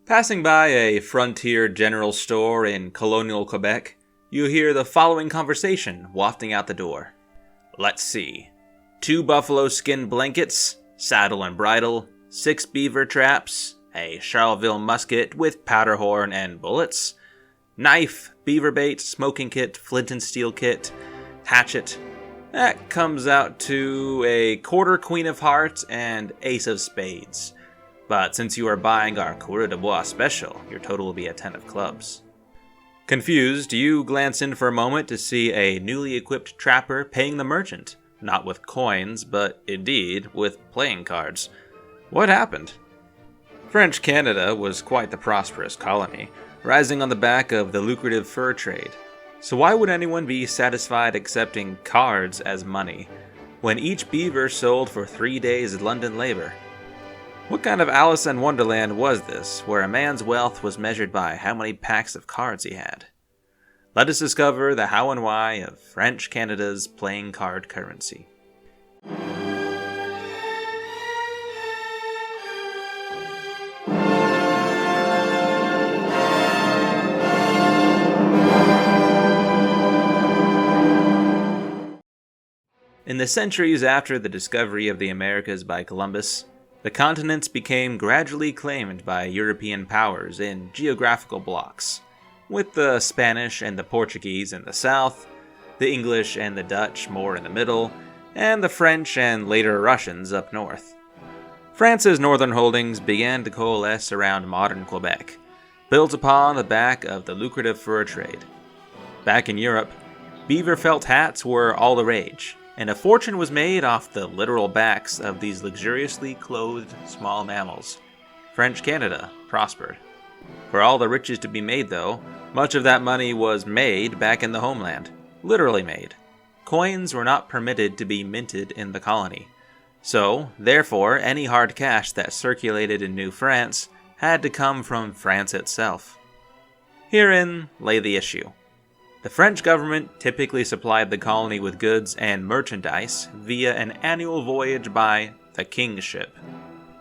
Passing by a frontier general store in Colonial, Quebec, you hear the following conversation wafting out the door. Let's see. 2 buffalo skin blankets, saddle and bridle, 6 beaver traps, a Charleville musket with powder horn and bullets, knife, beaver bait, smoking kit, flint and steel kit, hatchet. That comes out to a quarter queen of hearts and ace of spades. But since you are buying our Coureur de Bois special, your total will be a 10 of clubs. Confused, you glance in for a moment to see a newly equipped trapper paying the merchant, not with coins, but indeed with playing cards. What happened? French Canada was quite the prosperous colony, rising on the back of the lucrative fur trade. So why would anyone be satisfied accepting cards as money, when each beaver sold for 3 days' London labor? What kind of Alice in Wonderland was this, where a man's wealth was measured by how many packs of cards he had? Let us discover the how and why of French Canada's playing card currency. In the centuries after the discovery of the Americas by Columbus, the continents became gradually claimed by European powers in geographical blocks, with the Spanish and the Portuguese in the south, the English and the Dutch more in the middle, and the French and later Russians up north. France's northern holdings began to coalesce around modern Quebec, built upon the back of the lucrative fur trade. Back in Europe, beaver felt hats were all the rage, and a fortune was made off the literal backs of these luxuriously clothed small mammals. French Canada prospered. For all the riches to be made, though, much of that money was made back in the homeland. Literally made. Coins were not permitted to be minted in the colony. So, therefore, any hard cash that circulated in New France had to come from France itself. Herein lay the issue. The French government typically supplied the colony with goods and merchandise via an annual voyage by the King's Ship.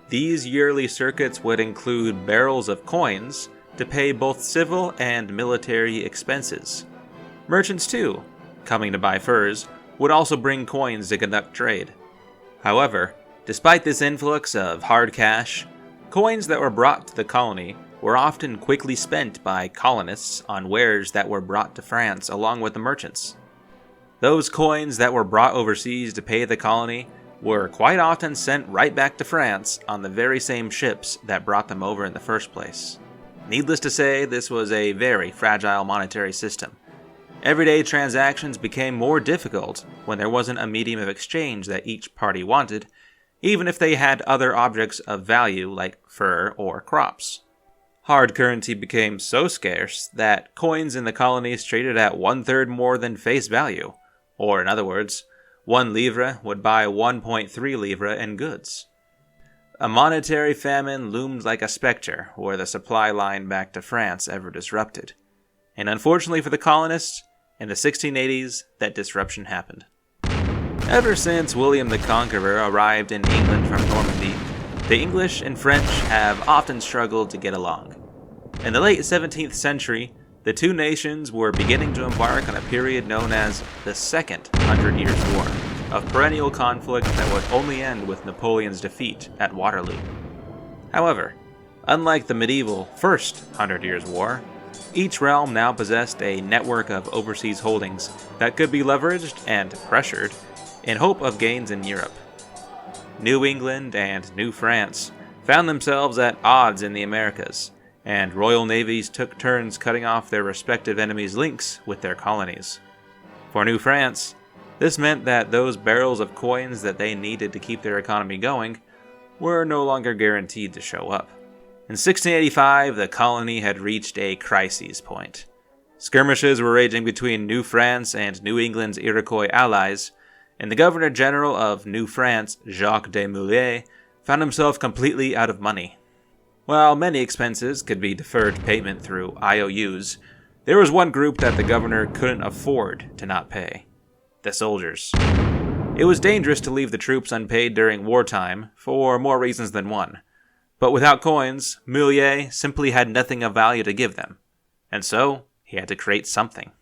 These yearly circuits would include barrels of coins to pay both civil and military expenses. Merchants, too, coming to buy furs, would also bring coins to conduct trade. However, despite this influx of hard cash, coins that were brought to the colony were often quickly spent by colonists on wares that were brought to France along with the merchants. Those coins that were brought overseas to pay the colony were quite often sent right back to France on the very same ships that brought them over in the first place. Needless to say, this was a very fragile monetary system. Everyday transactions became more difficult when there wasn't a medium of exchange that each party wanted, even if they had other objects of value like fur or crops. Hard currency became so scarce that coins in the colonies traded at 1/3 more than face value, or in other words, 1 livre would buy 1.3 livres in goods. A monetary famine loomed like a specter were the supply line back to France ever disrupted. And unfortunately for the colonists, in the 1680s, that disruption happened. Ever since William the Conqueror arrived in England from Normandy, the English and French have often struggled to get along. In the late 17th century, the two nations were beginning to embark on a period known as the Second 100 Years' War, of perennial conflict that would only end with Napoleon's defeat at Waterloo. However, unlike the medieval First 100 Years' War, each realm now possessed a network of overseas holdings that could be leveraged and pressured in hope of gains in Europe. New England and New France found themselves at odds in the Americas, and royal navies took turns cutting off their respective enemies' links with their colonies. For New France, this meant that those barrels of coins that they needed to keep their economy going were no longer guaranteed to show up. In 1685, the colony had reached a crisis point. Skirmishes were raging between New France and New England's Iroquois allies, and the Governor-General of New France, Jacques de Molay, found himself completely out of money. While many expenses could be deferred payment through IOUs, there was one group that the governor couldn't afford to not pay: the soldiers. It was dangerous to leave the troops unpaid during wartime, for more reasons than one. But without coins, Mullier simply had nothing of value to give them, and so he had to create something.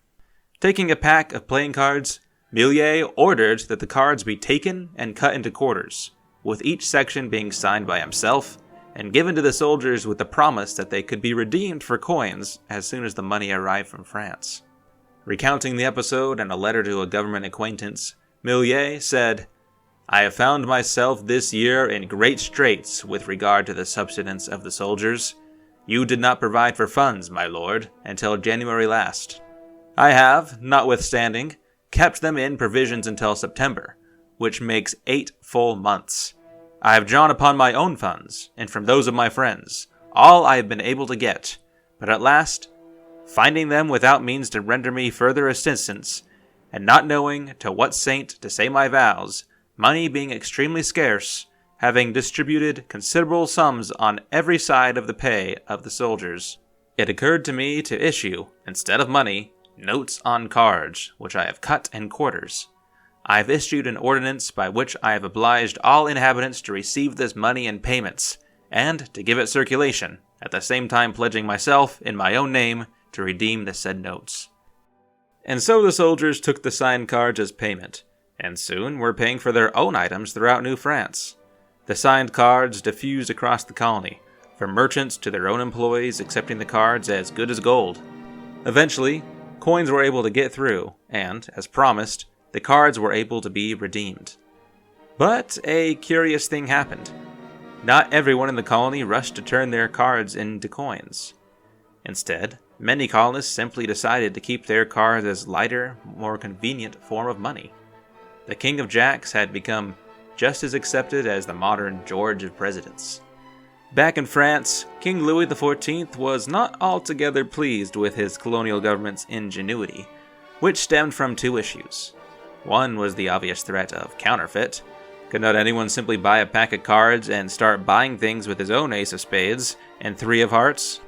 Taking a pack of playing cards, Mullier ordered that the cards be taken and cut into quarters, with each section being signed by himself and given to the soldiers with the promise that they could be redeemed for coins as soon as the money arrived from France. Recounting the episode in a letter to a government acquaintance, Mullier said, "I have found myself this year in great straits with regard to the subsistence of the soldiers. You did not provide for funds, my lord, until January last. I have, notwithstanding, kept them in provisions until September, which makes 8 full months. I have drawn upon my own funds, and from those of my friends, all I have been able to get, but at last, finding them without means to render me further assistance, and not knowing to what saint to say my vows, money being extremely scarce, having distributed considerable sums on every side of the pay of the soldiers, it occurred to me to issue, instead of money, notes on cards, which I have cut in quarters. I have issued an ordinance by which I have obliged all inhabitants to receive this money in payments, and to give it circulation, at the same time pledging myself, in my own name, to redeem the said notes." And so the soldiers took the signed cards as payment, and soon were paying for their own items throughout New France. The signed cards diffused across the colony, from merchants to their own employees accepting the cards as good as gold. Eventually, coins were able to get through, and, as promised, the cards were able to be redeemed. But a curious thing happened. Not everyone in the colony rushed to turn their cards into coins. Instead, many colonists simply decided to keep their cards as lighter, more convenient form of money. The King of Jacks had become just as accepted as the modern George of Presidents. Back in France, King Louis XIV was not altogether pleased with his colonial government's ingenuity, which stemmed from 2 issues. One was the obvious threat of counterfeit. Could not anyone simply buy a pack of cards and start buying things with his own ace of spades and 3 of hearts?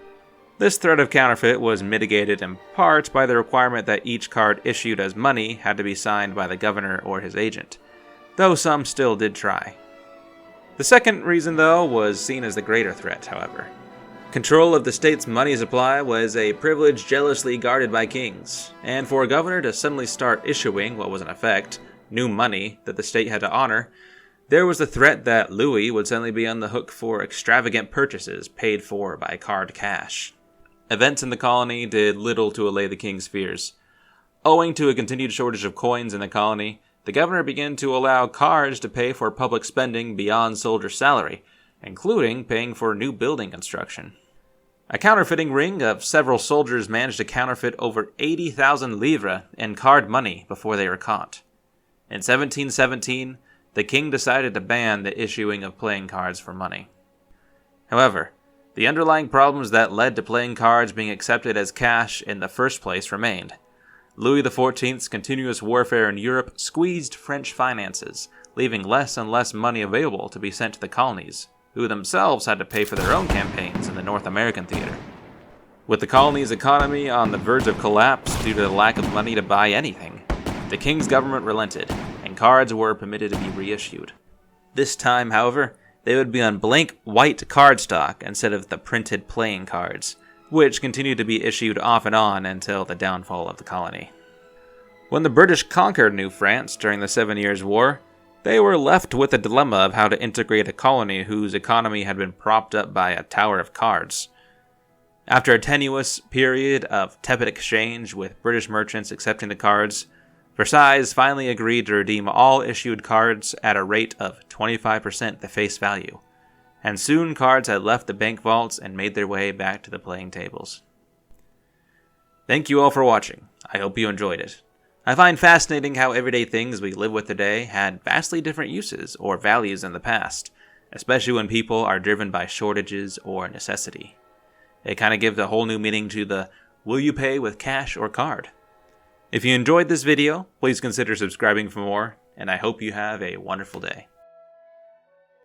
This threat of counterfeit was mitigated in part by the requirement that each card issued as money had to be signed by the governor or his agent, though some still did try. The second reason, though, was seen as the greater threat, however. Control of the state's money supply was a privilege jealously guarded by kings, and for a governor to suddenly start issuing what was in effect new money that the state had to honor, there was the threat that Louis would suddenly be on the hook for extravagant purchases paid for by card cash. Events in the colony did little to allay the king's fears. Owing to a continued shortage of coins in the colony, the governor began to allow cards to pay for public spending beyond soldier salary, including paying for new building construction. A counterfeiting ring of several soldiers managed to counterfeit over 80,000 livres in card money before they were caught. In 1717, the king decided to ban the issuing of playing cards for money. However, the underlying problems that led to playing cards being accepted as cash in the first place remained. Louis XIV's continuous warfare in Europe squeezed French finances, leaving less and less money available to be sent to the colonies, who themselves had to pay for their own campaigns in the North American theater. With the colony's economy on the verge of collapse due to the lack of money to buy anything, the king's government relented, and cards were permitted to be reissued. This time, however, they would be on blank white cardstock instead of the printed playing cards, which continued to be issued off and on until the downfall of the colony. When the British conquered New France during the 7 Years' War, they were left with the dilemma of how to integrate a colony whose economy had been propped up by a tower of cards. After a tenuous period of tepid exchange with British merchants accepting the cards, Versailles finally agreed to redeem all issued cards at a rate of 25% the face value, and soon cards had left the bank vaults and made their way back to the playing tables. Thank you all for watching. I hope you enjoyed it. I find fascinating how everyday things we live with today had vastly different uses or values in the past, especially when people are driven by shortages or necessity. It kind of gives a whole new meaning to the, will you pay with cash or card? If you enjoyed this video, please consider subscribing for more, and I hope you have a wonderful day.